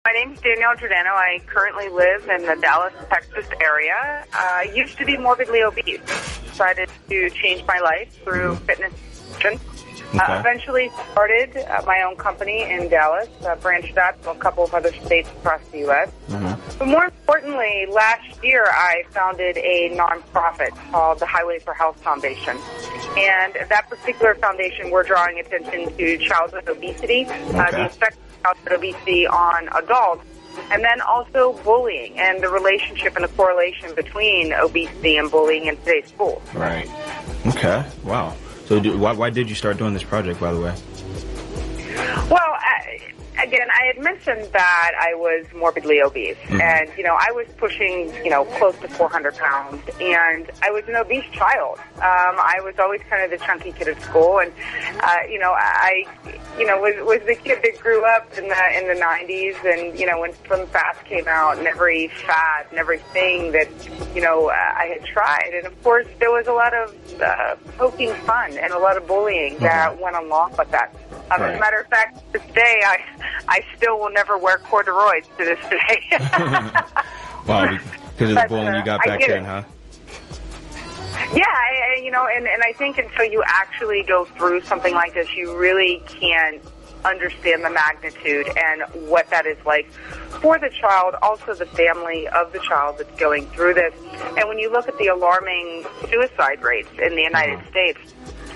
My name's Danielle Girdano. I currently live in the Dallas, Texas area. I used to be morbidly obese. Decided to change my life through fitness. Eventually started my own company in Dallas, branched out to a couple of other states across the U.S. But more importantly, last year I founded a nonprofit called the Highway for Health Foundation. And that particular foundation, we're drawing attention to childhood obesity, the effect of childhood obesity on adults, and then also bullying and the relationship and the correlation between obesity and bullying in today's schools. Right. Okay. Wow. So why did you start doing this project, by the way? Well, again, I had mentioned that I was morbidly obese. And, I was pushing, close to 400 pounds. And I was an obese child. I was always kind of the chunky kid at school. And, I was the kid that grew up in the 90s. And, when Slim Fast came out and every fad and everything that, I had tried. And, of course, there was a lot of poking fun and a lot of bullying that went along with that. As a matter of fact, to this day, I still will never wear corduroys to this day. Wow, because of the bullying you got back then, huh? Yeah, and I think until you actually go through something like this, you really can't understand the magnitude and what that is like for the child, also the family of the child that's going through this. And when you look at the alarming suicide rates in the United States,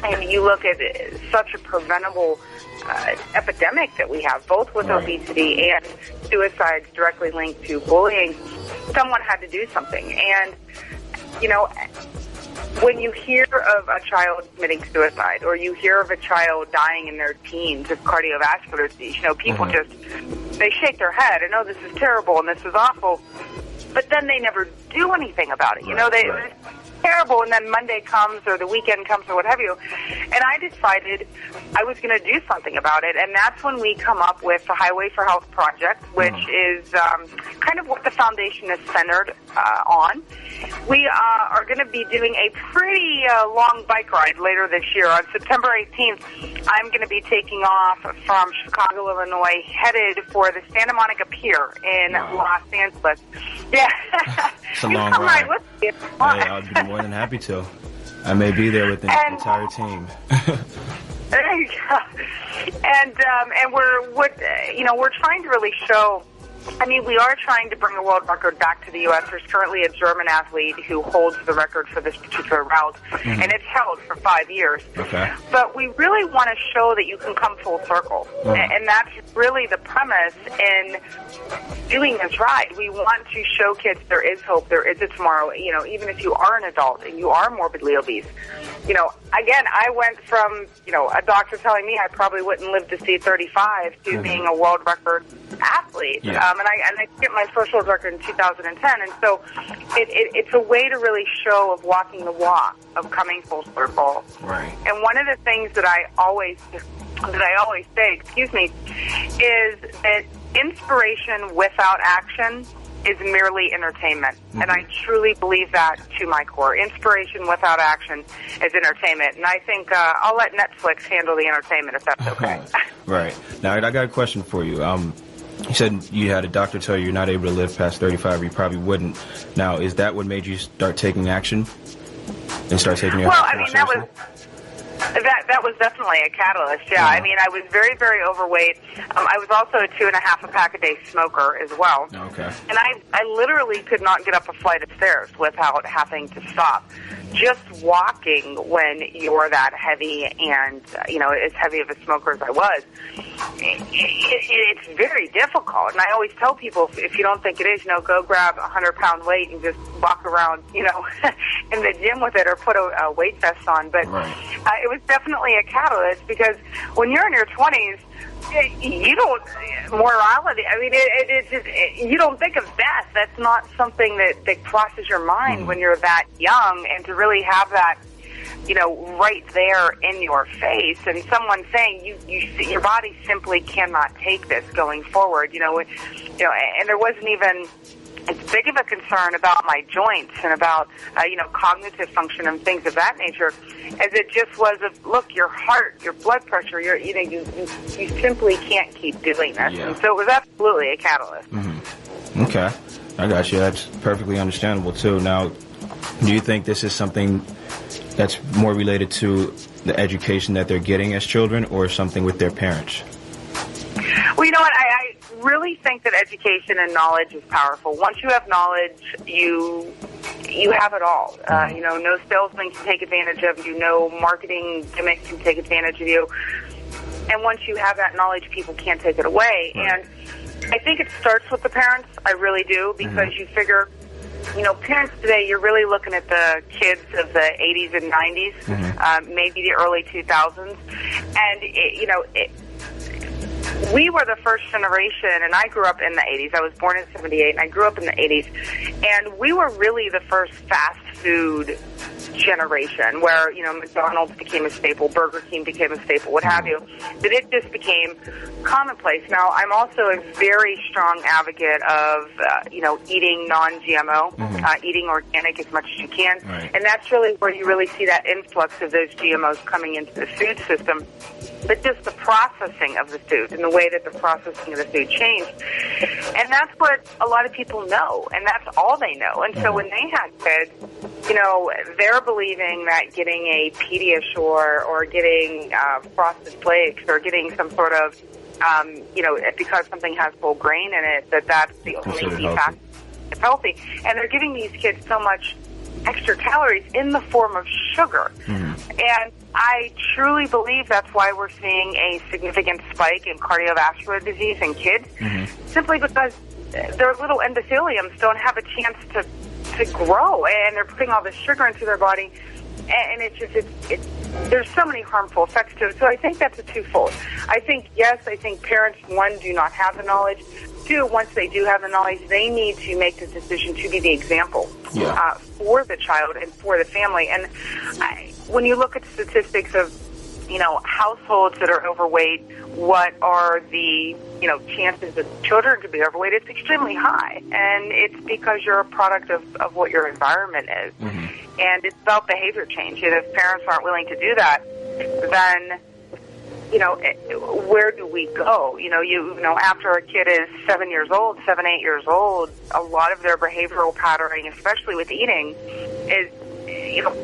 and you look at such a preventable epidemic that we have, both with obesity and suicides directly linked to bullying, someone had to do something. And, when you hear of a child committing suicide or you hear of a child dying in their teens of cardiovascular disease, people they shake their head and, oh, this is terrible and this is awful. But then they never do anything about it. It's terrible, and then Monday comes or the weekend comes or what have you. And I decided I was going to do something about it, and that's when we come up with the Highway for Health Project, which is kind of what the foundation is centered on. We are going to be doing a pretty long bike ride later this year. On September 18th, I'm going to be taking off from Chicago, Illinois, headed for the Santa Monica Pier in Los Angeles. Yeah. It's a long ride. With me. Hey, I'll be more than happy to. I may be there with the entire team. There you go. And we're trying to really show. I mean, we are trying to bring a world record back to the U.S. There's currently a German athlete who holds the record for this particular route, and it's held for 5 years. Okay. But we really want to show that you can come full circle, and that's really the premise in doing this ride. We want to show kids there is hope, there is a tomorrow, even if you are an adult and you are morbidly obese. Again, I went from, a doctor telling me I probably wouldn't live to see 35 to being a world record athlete. Yeah. And I hit my first world record in 2010. And so it's a way to really show of walking the walk, of coming full circle. Right. And one of the things that I always say, is that inspiration without action is merely entertainment. And I truly believe that to my core. Inspiration without action is entertainment. And I think I'll let Netflix handle the entertainment if that's okay. Right. Now, I got a question for you. You said you had a doctor tell you you're not able to live past 35, or you probably wouldn't. Now, is that what made you start taking action and start taking your health more seriously? That was definitely a catalyst, yeah. I mean, I was very, very overweight. I was also a 2.5-pack-a-day smoker as well. Okay. And I literally could not get up a flight of stairs without having to stop. Just walking when you're that heavy and, as heavy of a smoker as I was, it's very difficult. And I always tell people, if you don't think it is, go grab a 100-pound weight and just walk around, in the gym with it, or put a weight vest on. But it was definitely a catalyst, because when you're in your 20s, you don't, morality, I mean, you don't think of death. That's not something that crosses your mind when you're that young, and to really have that, right there in your face, and someone saying your body simply cannot take this going forward, and there wasn't even as big of a concern about my joints and about, cognitive function and things of that nature as it just was of, look, your heart, your blood pressure, you simply can't keep doing this. Yeah. And so it was absolutely a catalyst. Mm-hmm. Okay. I got you. That's perfectly understandable, too. Now, do you think this is something that's more related to the education that they're getting as children or something with their parents? Well, you know what? I really think that education and knowledge is powerful. Once you have knowledge, you have it all. No salesman can take advantage of you. No marketing gimmick can take advantage of you. And once you have that knowledge, people can't take it away. Right. And I think it starts with the parents. I really do, because you figure, parents today, you're really looking at the kids of the 80s and 90s, maybe the early 2000s. And, we were the first generation, and I grew up in the 80s. I was born in 78, and I grew up in the 80s. And we were really the first fast food generation where, McDonald's became a staple, Burger King became a staple, what have you. That it just became commonplace. Now, I'm also a very strong advocate of, eating non-GMO, eating organic as much as you can. Right. And that's really where you really see that influx of those GMOs coming into the food system. But just the processing of the food and the way that the processing of the food changed. And that's what a lot of people know, and that's all they know. And so when they had kids, they're believing that getting a Pediasure or getting Frosted Flakes or getting some sort of, because something has full grain in it, that's the only key factor that's healthy. And they're giving these kids so much extra calories in the form of sugar. And I truly believe that's why we're seeing a significant spike in cardiovascular disease in kids, simply because their little endotheliums don't have a chance to grow, and they're putting all this sugar into their body, and there's so many harmful effects to it. So I think that's a twofold. I think parents, one, do not have the knowledge. Two, once they do have the knowledge, they need to make the decision to be the example for the child and for the family. And when you look at statistics of, households that are overweight, what are the, chances of children to be overweight? It's extremely high. And it's because you're a product of what your environment is. And it's about behavior change. And if parents aren't willing to do that, then where do we go? After a kid is 7, 8 years old, a lot of their behavioral patterning, especially with eating, is,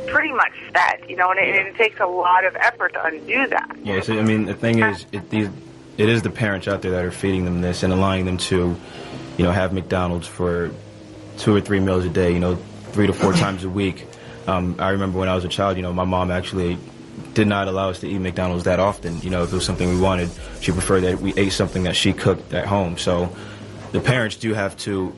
pretty much set, and it takes a lot of effort to undo that. Yeah, so, the thing is, it is the parents out there that are feeding them this and allowing them to, have McDonald's for 2 or 3 meals a day, 3 to 4 times a week. I remember when I was a child, my mom actually did not allow us to eat McDonald's that often. If it was something we wanted, she preferred that we ate something that she cooked at home. So the parents do have to,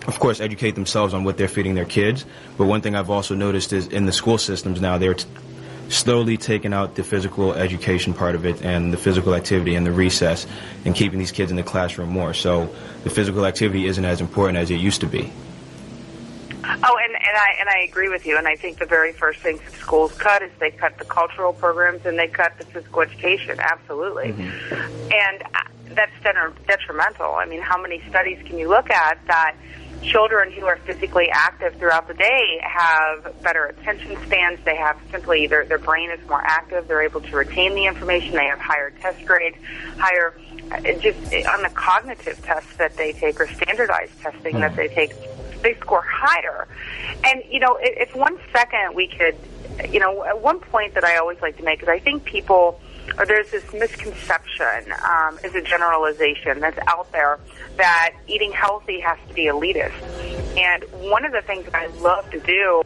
of course, educate themselves on what they're feeding their kids. But one thing I've also noticed is in the school systems now, they're slowly taking out the physical education part of it and the physical activity and the recess and keeping these kids in the classroom more. So the physical activity isn't as important as it used to be. Oh, and I agree with you. And I think the very first things that schools cut is they cut the cultural programs and they cut the physical education. Absolutely. And that's detrimental. How many studies can you look at that children who are physically active throughout the day have better attention spans? They have simply, their brain is more active. They're able to retain the information. They have higher test grades, higher, just on the cognitive tests that they take or standardized testing that they take, they score higher. And, if 1 second we could, one point that I always like to make is I think there's this misconception, is a generalization that's out there that eating healthy has to be elitist. And one of the things that I love to do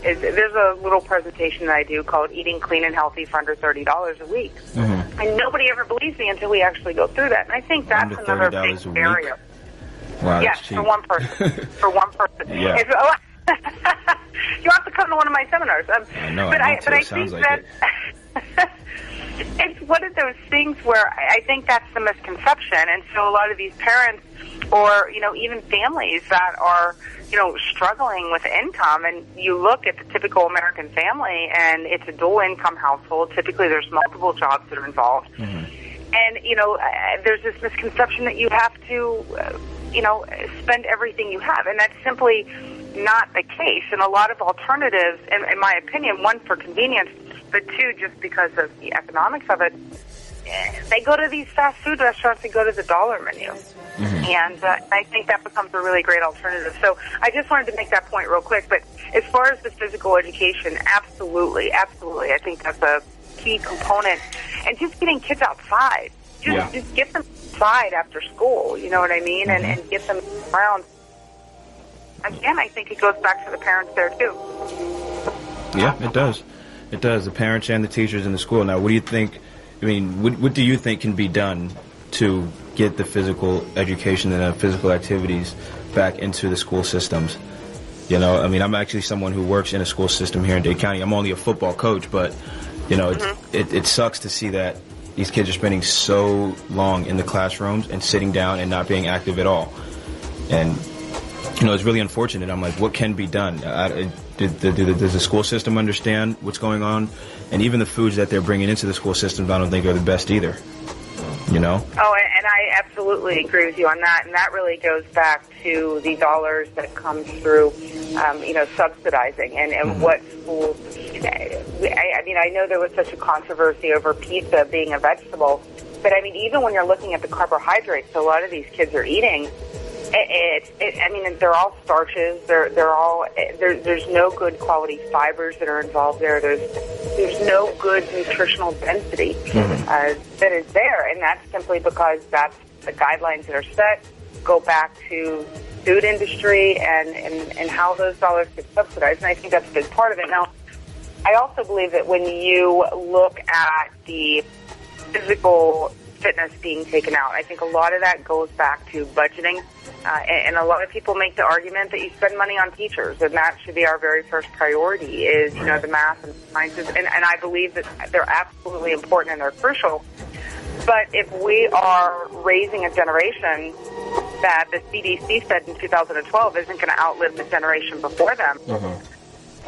is there's a little presentation that I do called Eating Clean and Healthy for Under $30 a Week. And nobody ever believes me until we actually go through that. And I think that's another big barrier. Wow, yes, cheap. for one person. For one person. Yeah. You have to come to one of my seminars. I know. But I think like that it's one of those things where I think that's the misconception. And so a lot of these parents or, even families that are, struggling with income, and you look at the typical American family and it's a dual income household. Typically there's multiple jobs that are involved. And, there's this misconception that you have to spend everything you have. And that's simply not the case. And a lot of alternatives, in my opinion, one, for convenience, but two, just because of the economics of it, they go to these fast food restaurants and go to the dollar menu. Mm-hmm. And I think that becomes a really great alternative. So I just wanted to make that point real quick. But as far as the physical education, absolutely. I think that's a key component. And just getting kids outside. Just get them outside after school, you know what I mean? Mm-hmm. And get them around. Again, I think it goes back to the parents there, too. Yeah, it does. It does. The parents and the teachers in the school. Now, what do you think? I mean, what do you think can be done to get the physical education and the physical activities back into the school systems? You know, I mean, I'm actually someone who works in a school system here in Dade County. I'm only a football coach, but, you know, it sucks to see that these kids are spending so long in the classrooms and sitting down and not being active at all. And, you know, it's really unfortunate. I'm like, what can be done? Does the school system understand what's going on? And even the foods that they're bringing into the school systems, I don't think are the best either. You know? Oh, and I absolutely agree with you on that. And that really goes back to the dollars that come through, subsidizing and what schools. I mean, I know there was such a controversy over pizza being a vegetable, but I mean, even when you're looking at the carbohydrates a lot of these kids are eating, they're all starches. There's no good quality fibers that are involved there. There's no good nutritional density that is there, and that's simply because that's the guidelines that are set. Go back to food industry and how those dollars get subsidized, and I think that's a big part of it. Now, I also believe that when you look at the physical fitness being taken out, I think a lot of that goes back to budgeting. And a lot of people make the argument that you spend money on teachers, and that should be our very first priority is, the math and sciences. And I believe that they're absolutely important and they're crucial. But if we are raising a generation that the CDC said in 2012 isn't going to outlive the generation before them,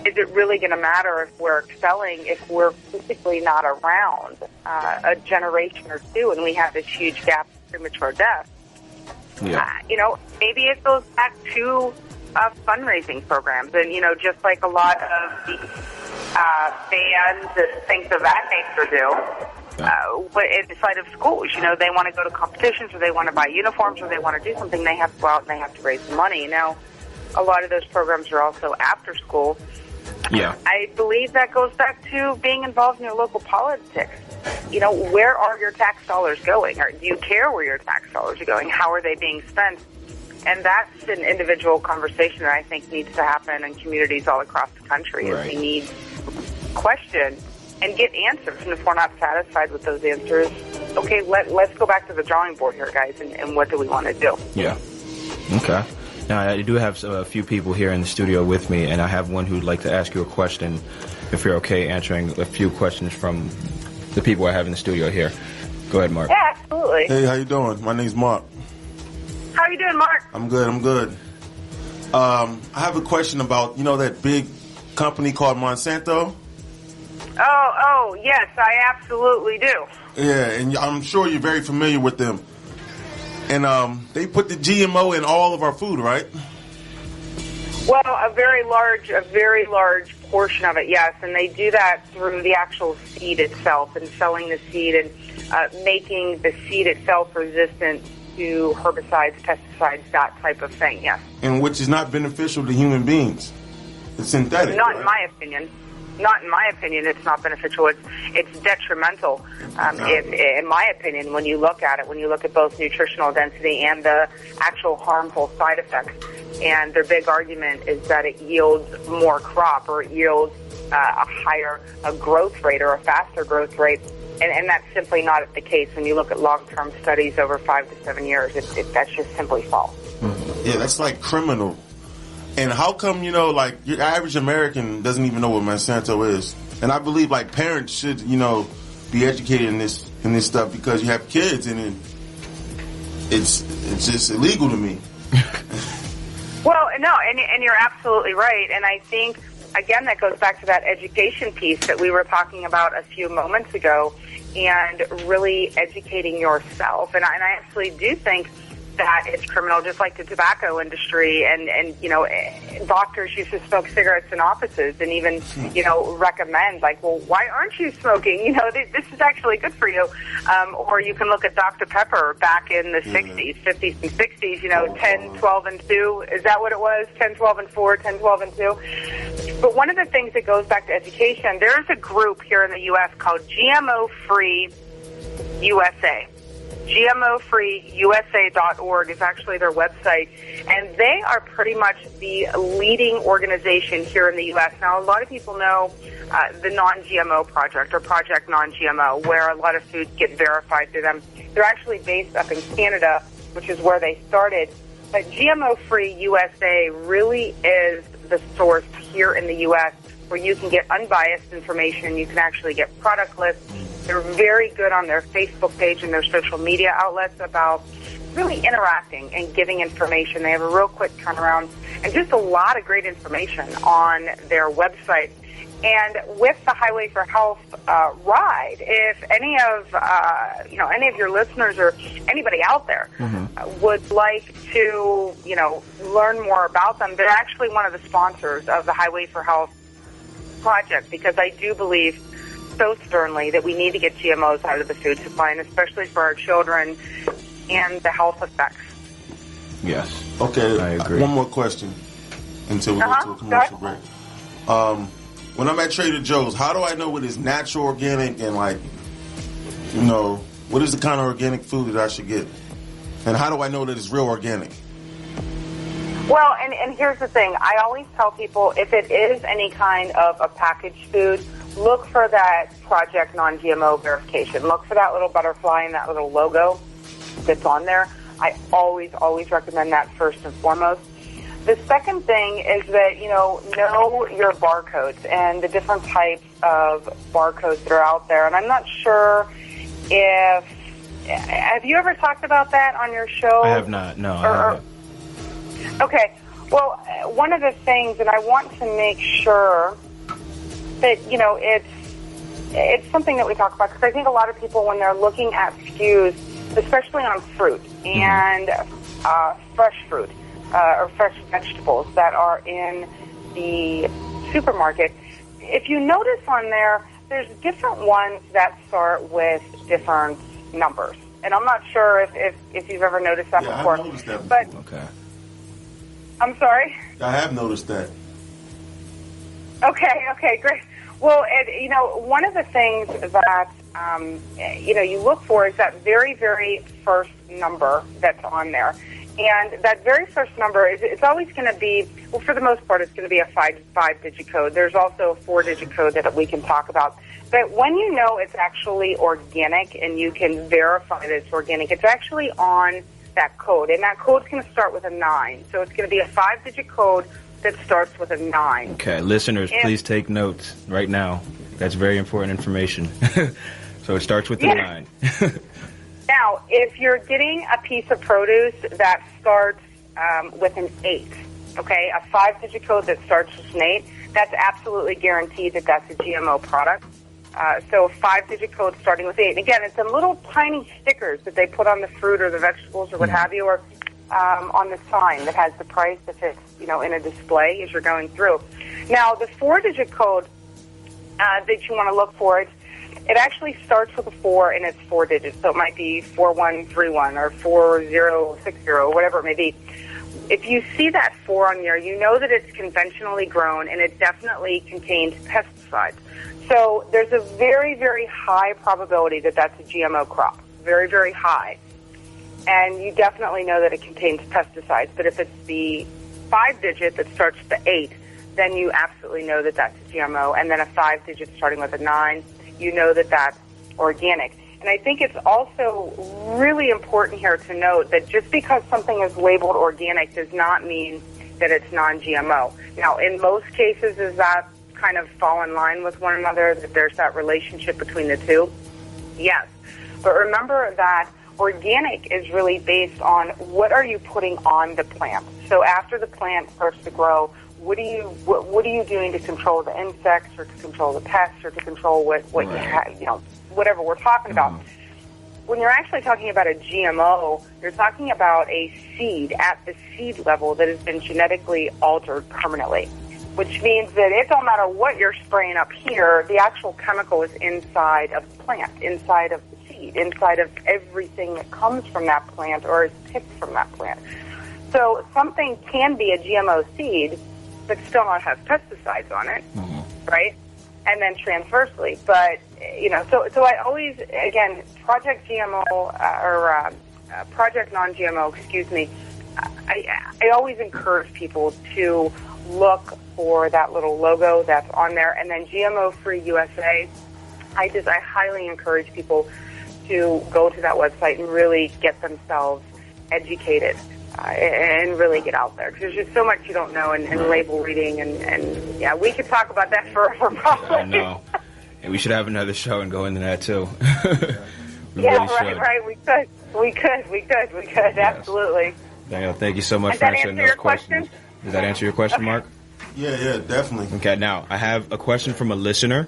is it really going to matter if we're excelling if we're physically not around a generation or two and we have this huge gap of premature death? Yeah. Maybe it goes back to fundraising programs. And, just like a lot of the bands and things of that nature do, inside of schools, they want to go to competitions or they want to buy uniforms or they want to do something, they have to go out and they have to raise the money. Now, a lot of those programs are also after school. Yeah. I believe that goes back to being involved in your local politics. Where are your tax dollars going? Or do you care where your tax dollars are going? How are they being spent? And that's an individual conversation that I think needs to happen in communities all across the country. Right. We need to question and get answers. And if we're not satisfied with those answers, okay, let's go back to the drawing board here, guys, and what do we want to do? Yeah. Okay. Now, I do have a few people here in the studio with me, and I have one who'd like to ask you a question, if you're okay answering a few questions from the people I have in the studio here. Go ahead, Mark. Yeah, absolutely. Hey, how you doing? My name's Mark. How you doing, Mark? I'm good. I have a question about, that big company called Monsanto? Oh, yes, I absolutely do. Yeah, and I'm sure you're very familiar with them. And they put the GMO in all of our food, right? Well, a very large portion of it, yes. And they do that through the actual seed itself and selling the seed and making the seed itself resistant to herbicides, pesticides, that type of thing, yes. And which is not beneficial to human beings. It's synthetic. Not in my opinion. Not in my opinion, it's not beneficial. It's detrimental. In my opinion, when you look at it, when you look at both nutritional density and the actual harmful side effects, and their big argument is that it yields more crop or it yields a higher growth rate or a faster growth rate, and that's simply not the case. When you look at long-term studies over 5 to 7 years, that's just simply false. Mm-hmm. Yeah, that's like criminal. And how come, your average American doesn't even know what Monsanto is? And I believe, parents should, be educated in this stuff because you have kids and it's just illegal to me. Well, no, and you're absolutely right. And I think, again, that goes back to that education piece that we were talking about a few moments ago and really educating yourself. And I actually do think that it's criminal, just like the tobacco industry, and doctors used to smoke cigarettes in offices and even, recommend, like, well, why aren't you smoking? This is actually good for you. Or you can look at Dr. Pepper back in the 60s, 50s and 60s, 10, 12, and 2. Is that what it was? 10, 12, and 4, 10, 12, and 2? But one of the things that goes back to education, there's a group here in the U.S. called GMO Free USA. GMOFreeUSA.org is actually their website, and they are pretty much the leading organization here in the U.S. Now, a lot of people know the Non-GMO Project or Project Non-GMO, where a lot of foods get verified through them. They're actually based up in Canada, which is where they started. But GMO Free USA really is the source here in the U.S. where you can get unbiased information. You can actually get product lists. They're very good on their Facebook page and their social media outlets about really interacting and giving information. They have a real quick turnaround and just a lot of great information on their website. And with the Highway for Health ride, if any of any of your listeners or anybody out there would like to learn more about them, they're actually one of the sponsors of the Highway for Health project, because I do believe so sternly that we need to get GMOs out of the food supply, and especially for our children and the health effects. Yes. Okay. I agree. One more question until we go to a commercial break. When I'm at Trader Joe's, how do I know what is natural, organic, and what is the kind of organic food that I should get? And how do I know that it's real organic? Well, and here's the thing. I always tell people, if it is any kind of a packaged food, look for that Project Non-GMO verification. Look for that little butterfly and that little logo that's on there. I always recommend that first and foremost. The second thing is that, know your barcodes and the different types of barcodes that are out there. And I'm not sure have you ever talked about that on your show? I have not. No, I haven't. Okay. Well, one of the things, and I want to make sure that, it's something that we talk about, because I think a lot of people, when they're looking at SKUs, especially on fruit and fresh fruit or fresh vegetables that are in the supermarket, if you notice on there, there's different ones that start with different numbers. And I'm not sure if you've ever noticed that before. I've noticed that before. But okay. I'm sorry? I have noticed that. Okay, great. Well, one of the things that, you look for is that very, very first number that's on there. And that very first number, it's always going to be, well, for the most part, it's going to be a five-digit code. There's also a 4-digit code that we can talk about. But when you know it's actually organic and you can verify that it's organic, it's actually on that code. And that code's going to start with a 9. So it's going to be a 5-digit code that starts with a 9. Okay, listeners, please take notes right now. That's very important information. So it starts with the 9. Now, if you're getting a piece of produce that starts with an 8, okay, a 5-digit code that starts with an 8, that's absolutely guaranteed that that's a GMO product. So a 5-digit code starting with 8. And again, it's some little tiny stickers that they put on the fruit or the vegetables or what have you, or on the sign that has the price if it's, in a display as you're going through. Now, the 4-digit code that you want to look for, it actually starts with a 4 and it's 4 digits. So it might be 4131 or 4060 or whatever it may be. If you see that 4 on there, you know that it's conventionally grown and it definitely contains pesticides. So there's a very, very high probability that that's a GMO crop. Very, very high. And you definitely know that it contains pesticides. But if it's the 5-digit that starts with the 8, then you absolutely know that that's a GMO. And then a 5-digit starting with a 9, you know that that's organic. And I think it's also really important here to note that just because something is labeled organic does not mean that it's non-GMO. Now, in most cases, does that kind of fall in line with one another, that there's that relationship between the two? Yes. But remember that organic is really based on what are you putting on the plant. So after the plant starts to grow, what are you doing to control the insects or to control the pests or to control what you have, whatever we're talking about. when you're actually talking about a GMO, you're talking about a seed at the seed level that has been genetically altered permanently, which means that it don't matter what you're spraying up here, the actual chemical is inside of the plant, inside of the seed, inside of everything that comes from that plant or is picked from that plant. So something can be a GMO seed, but still not have pesticides on it, right? And then transversely. But, so I always, again, Project GMO, Project Non-GMO, excuse me, I always encourage people to look for that little logo that's on there. And then GMO-Free USA, I highly encourage people to go to that website and really get themselves educated. And really get out there, because there's just so much you don't know, and label reading, and yeah, we could talk about that forever, probably. I know. And we should have another show and go into that, too. Right, we could, absolutely. Danielle, thank you so much for answering those questions. Does that answer your question, Mark? Yeah, definitely. Okay, now, I have a question from a listener.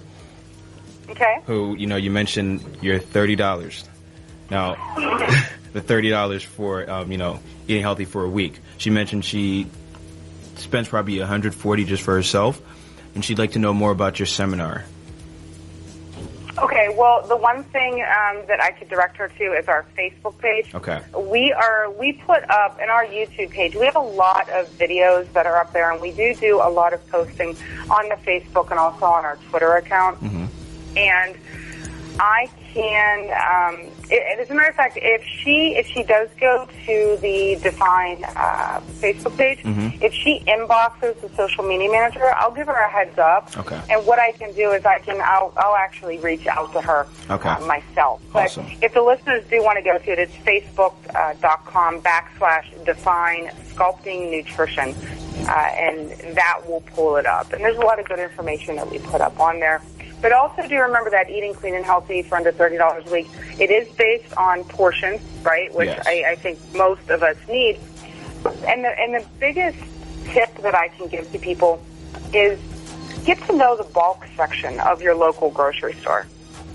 Okay. Who, you mentioned your $30. Now, the $30 for, eating healthy for a week. She mentioned she spends probably $140 just for herself, and she'd like to know more about your seminar. Okay, well, the one thing that I could direct her to is our Facebook page. Okay. We put up in our YouTube page, we have a lot of videos that are up there, and we do a lot of posting on the Facebook and also on our Twitter account. And I can, as a matter of fact, if she does go to the Define Facebook page, if she inboxes the social media manager, I'll give her a heads up. Okay. And what I can do is I'll actually reach out to her myself. Awesome. But if the listeners do want to go to it, it's facebook.com/Define Sculpting Nutrition, and that will pull it up. And there's a lot of good information that we put up on there. But also do remember that eating clean and healthy for under $30 a week, it is based on portions, right, which I think most of us need. And the biggest tip that I can give to people is get to know the bulk section of your local grocery store.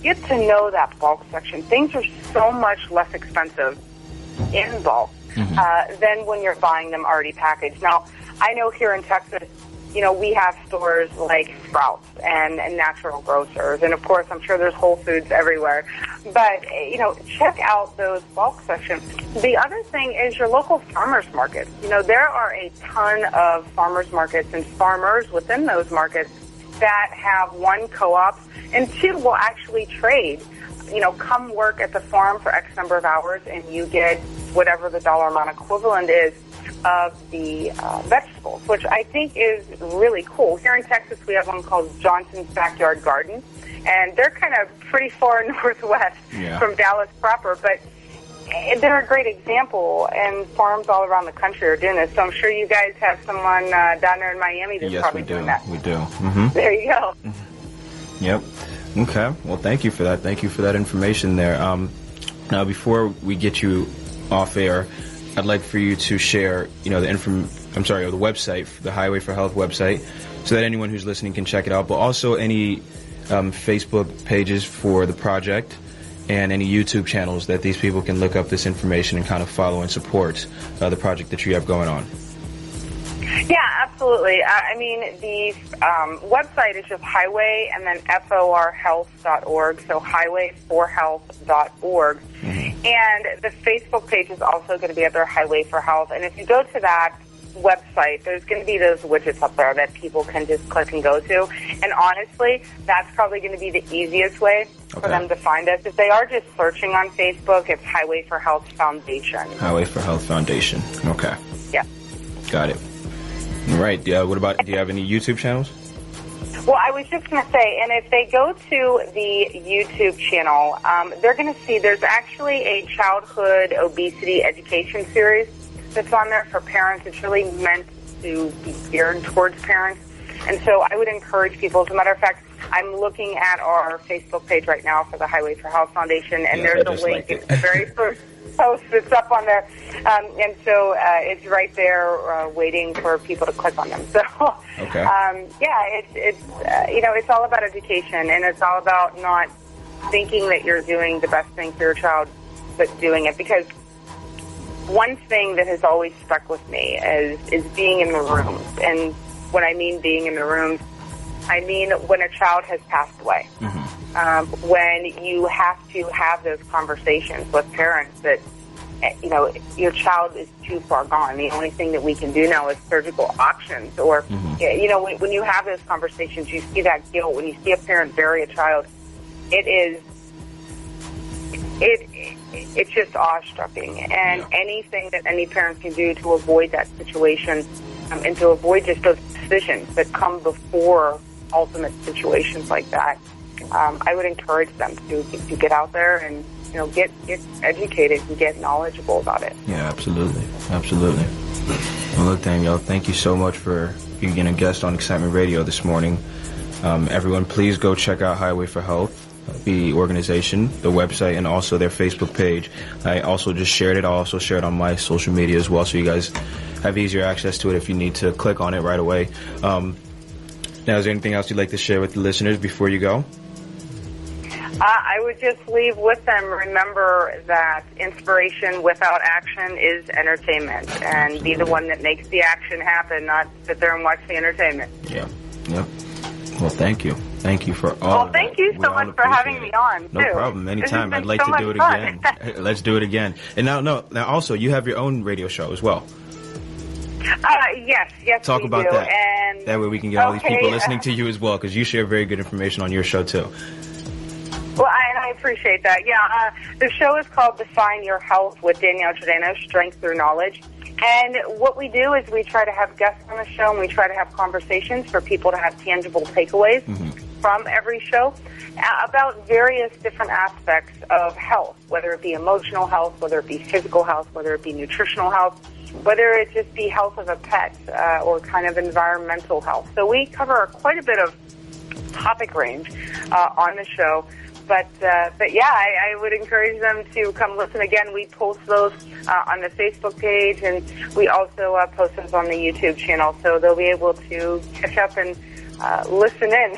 Get to know that bulk section. Things are so much less expensive in bulk than when you're buying them already packaged. Now, I know here in Texas, we have stores like Sprouts and Natural Grocers, and of course, I'm sure there's Whole Foods everywhere. But, check out those bulk sections. The other thing is your local farmers markets. There are a ton of farmers markets and farmers within those markets that have, one, co-ops, and two, will actually trade. Come work at the farm for X number of hours, and you get whatever the dollar amount equivalent is of the vegetables, which I think is really cool. Here in Texas, we have one called Johnson's Backyard Garden, and they're kind of pretty far northwest from Dallas proper, but they're a great example, and farms all around the country are doing this. So I'm sure you guys have someone down there in Miami that's probably doing that. We do. There you go. Yep. Okay. Well, thank you for that. Thank you for that information there. Now, before we get you off air, I'd like for you to share, the website, the Highway for Health website, so that anyone who's listening can check it out, but also any Facebook pages for the project and any YouTube channels that these people can look up this information and kind of follow and support the project that you have going on. Yeah, absolutely. The website is just highway and then forhealth.org, so highwayforhealth.org. And the Facebook page is also going to be up there, Highway for Health. And if you go to that website, there's going to be those widgets up there that people can just click and go to. And honestly, that's probably going to be the easiest way for them to find us. If they are just searching on Facebook, it's Highway for Health Foundation. Highway for Health Foundation. Okay. Yeah. Got it. All right. What about, do you have any YouTube channels? Well, I was just going to say, and if they go to the YouTube channel, they're going to see there's actually a childhood obesity education series that's on there for parents. It's really meant to be geared towards parents. And so I would encourage people, as a matter of fact, I'm looking at our Facebook page right now for the Highway for Health Foundation, and there's a link. It's the very first post that's up on there. And so it's right there waiting for people to click on them. So, it's all about education, and it's all about not thinking that you're doing the best thing for your child but doing it. Because one thing that has always stuck with me is being in the rooms. And when I mean being in the rooms, I mean when a child has passed away. When you have to have those conversations with parents that, you know, your child is too far gone. The only thing that we can do now is surgical options. Or, you know, when you have those conversations, you see that guilt. When you see a parent bury a child, it's just awe-striking. And anything that any parent can do to avoid that situation and to avoid just those decisions that come before ultimate situations like that, I would encourage them to get out there and, you know, get educated and get knowledgeable about it. Yeah, absolutely. Absolutely. Well, look, Danielle, thank you so much for being a guest on Excitement Radio this morning. Everyone, please go check out Highway for Health, the organization, the website, and also their Facebook page. I also just shared it. I'll also share it on my social media as well, so you guys have easier access to it if you need to click on it right away. Now, is there anything else you'd like to share with the listeners before you go? I would just leave with them, remember that inspiration without action is entertainment, and be the one that makes the action happen, not sit there and watch the entertainment. Yeah. Yep. Well, thank you. Thank you for all. Well, thank you so much for having me on, too. No problem. Anytime. I'd like to do it again. Let's do it again. And now also, you have your own radio show as well. Yes, Talk about that. And that way we can get all these people listening to you as well, because you share very good information on your show, too. Well, I appreciate that. Yeah, the show is called Define Your Health with Danielle Girdano, Strength Through Knowledge. And what we do is we try to have guests on the show, and we try to have conversations for people to have tangible takeaways from every show about various different aspects of health, whether it be emotional health, whether it be physical health, whether it be nutritional health, whether it just be health of a pet or kind of environmental health. So we cover quite a bit of topic range on the show. But yeah, I would encourage them to come listen again. We post those on the Facebook page, and we also post those on the YouTube channel, so they'll be able to catch up and listen in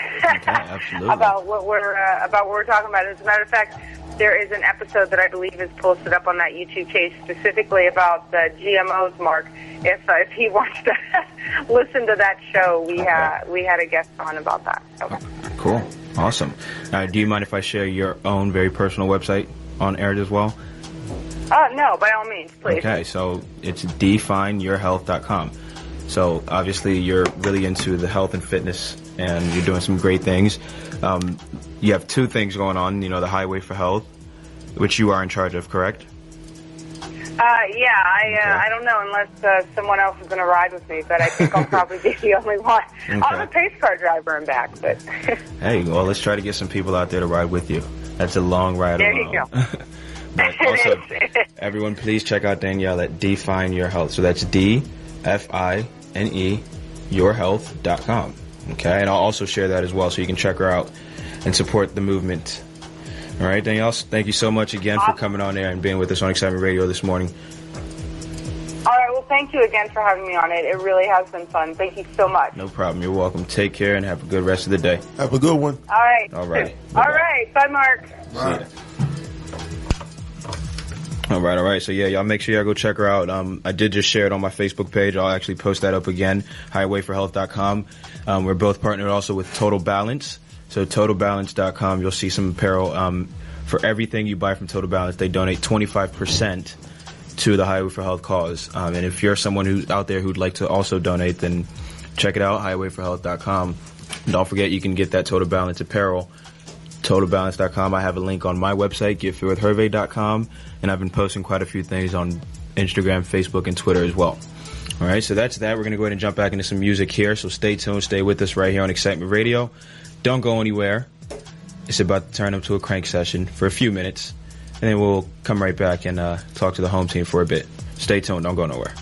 about what we're talking about. As a matter of fact, there is an episode that I believe is posted up on that YouTube page specifically about GMOs, Mark. If he wants to listen to that show, we had a guest on about that. So. Cool. Awesome. Do you mind if I share your own very personal website on air as well? No, by all means, please. Okay, so it's defineyourhealth.com. So obviously you're really into the health and fitness, and you're doing some great things. You have two things going on, you know, the Highway for Health, which you are in charge of, correct? I don't know unless someone else is going to ride with me, but I think I'll probably be the only one. Okay. I'm a pace car driver and back, but... Hey, well, let's try to get some people out there to ride with you. That's a long ride there alone. You go. But also, everyone, please check out Danielle at Define Your Health. So that's DFINE, yourhealth.com. Okay, and I'll also share that as well, so you can check her out and support the movement. All right, Danielle, thank you so much again for coming on air and being with us on Excitement Radio this morning. All right, well, thank you again for having me on it. It really has been fun. Thank you so much. No problem. You're welcome. Take care and have a good rest of the day. Have a good one. All right. All right. All right. Bye, Mark. Bye. All right. So, yeah, y'all make sure y'all go check her out. I did just share it on my Facebook page. I'll actually post that up again, highwayforhealth.com. We're both partnered also with Total Balance. So TotalBalance.com, you'll see some apparel. For everything you buy from Total Balance, they donate 25% to the Highway for Health cause. And if you're someone who's out there who'd like to also donate, then check it out, highwayforhealth.com. Don't forget, you can get that Total Balance apparel, TotalBalance.com. I have a link on my website, getfitwithherve.com, and I've been posting quite a few things on Instagram, Facebook, and Twitter as well. All right, so that's that. We're going to go ahead and jump back into some music here, so stay tuned, stay with us right here on Excitement Radio. Don't go anywhere. It's about to turn up to a crank session for a few minutes, and then we'll come right back and talk to the home team for a bit. Stay tuned. Don't go nowhere.